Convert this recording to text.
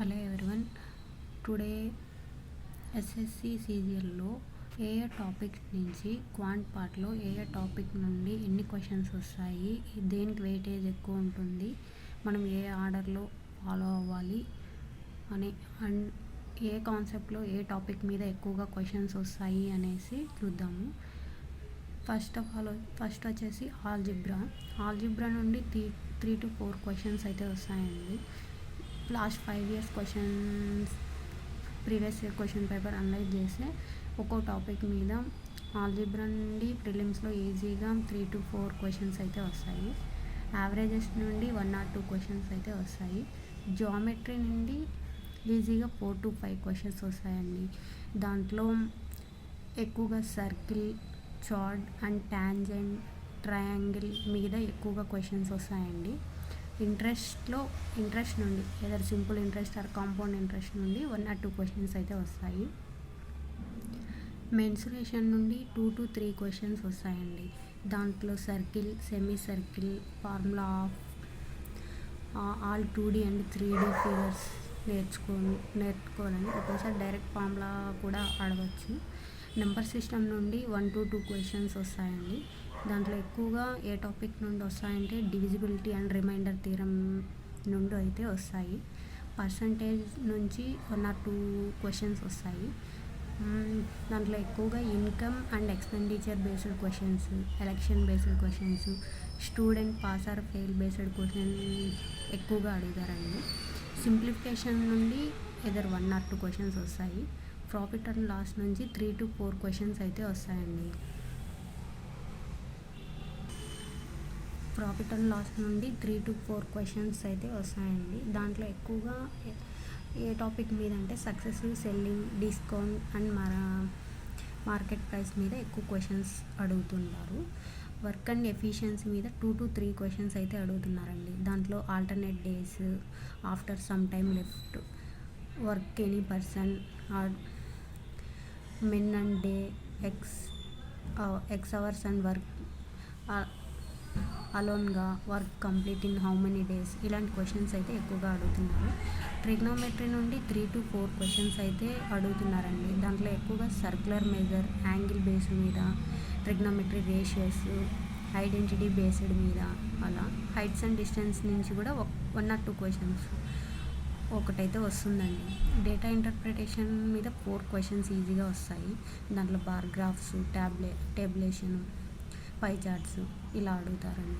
Hello everyone. Today SSC సీజీఎల్లో ఏ topics నుంచి quant పార్ట్లో ఏ topic నుండి ఎన్ని క్వశ్చన్స్ వస్తాయి, దేనికి వెయిటేజ్ ఎక్కువ ఉంటుంది, మనం ఏ ఆర్డర్లో ఫాలో అవ్వాలి అని అండ్ ఏ కాన్సెప్ట్లో ఏ టాపిక్ మీద ఎక్కువగా క్వశ్చన్స్ వస్తాయి అనేసి చూద్దాము. ఫస్ట్ వచ్చేసి ఆల్జిబ్రా నుండి 3 to 4 క్వశ్చన్స్ అయితే వస్తాయండి. Last 5 years questions, previous year question paper analyse చేస్తే ఒక్కో టాపిక్ మీద ఆల్జిబ్రా నుండి ప్రిలిమ్స్లో ఈజీగా 3 to 4 క్వశ్చన్స్ అయితే వస్తాయి. యావరేజెస్ నుండి 1 or 2 క్వశ్చన్స్ అయితే వస్తాయి. జియోమెట్రీ నుండి ఈజీగా 4 to 5 క్వశ్చన్స్ వస్తాయండి. దాంట్లో ఎక్కువగా circle, chart and tangent, triangle మీద ఎక్కువగా క్వశ్చన్స్ వస్తాయండి. ఇంట్రెస్ట్ నుండి ఏదైనా simple interest or compound interest నుండి 1 or 2 క్వశ్చన్స్ అయితే వస్తాయి. మెన్సురేషన్ నుండి 2 to 3 క్వశ్చన్స్ వస్తాయండి. దాంట్లో circle, semi circle, formula of all 2D and 3D figures నేర్చుకోవాలని ఒక్కోసారి డైరెక్ట్ ఫార్ములా కూడా అడగచ్చు. నెంబర్ సిస్టమ్ నుండి 1 to 2 క్వశ్చన్స్ వస్తాయండి. దాంట్లో ఎక్కువగా ఏ టాపిక్ నుండి వస్తాయంటే డివిజిబిలిటీ అండ్ రిమైండర్ థీరం నుండి అయితే వస్తాయి. పర్సంటేజ్ నుంచి 1 or 2 క్వశ్చన్స్ వస్తాయి. దాంట్లో ఎక్కువగా income and expenditure based questions, election based questions, student pass or fail based question ఎక్కువగా అడుగుతారండి. సింప్లిఫికేషన్ నుండి 1 or 2 క్వశ్చన్స్ వస్తాయి. ప్రాఫిట్ అండ్ లాస్ నుంచి 3 to 4 క్వశ్చన్స్ అయితే వస్తాయండి. ప్రాఫిట్ అండ్ లాస్ నుండి 3 to 4 క్వశ్చన్స్ అయితే వస్తాయండి. దాంట్లో ఎక్కువగా ఏ టాపిక్ మీద అంటే successive selling, discount and market price మీద ఎక్కువ క్వశ్చన్స్ అడుగుతుంటారు. వర్క్ అండ్ ఎఫిషియన్సీ మీద 2 to 3 క్వశ్చన్స్ అయితే అడుగుతున్నారండి. దాంట్లో alternate days, after some time left, work any person or men and day, x hours and work అలోన్గా, work complete in how many days, ఇలాంటి questions అయితే ఎక్కువగా అడుగుతున్నారు. ట్రిగ్నోమెట్రీ నుండి 3 to 4 క్వశ్చన్స్ అయితే అడుగుతున్నారండి. దాంట్లో ఎక్కువగా సర్క్యులర్ మెజర్, యాంగిల్ బేస్డ్ మీద, ట్రిగ్నోమెట్రీ రేషియోస్, ఐడెంటిటీ బేస్డ్ మీద, అలా హైట్స్ అండ్ డిస్టెన్స్ నుంచి కూడా 1 or 2 క్వశ్చన్స్ ఒకటైతే వస్తుందండి. డేటా ఇంటర్ప్రిటేషన్ మీద 4 క్వశ్చన్స్ ఈజీగా వస్తాయి. దాంట్లో బార్ గ్రాఫ్స్, టేబులేషన్, పై చార్ట్స్ ఇలా అడుగుతారండి.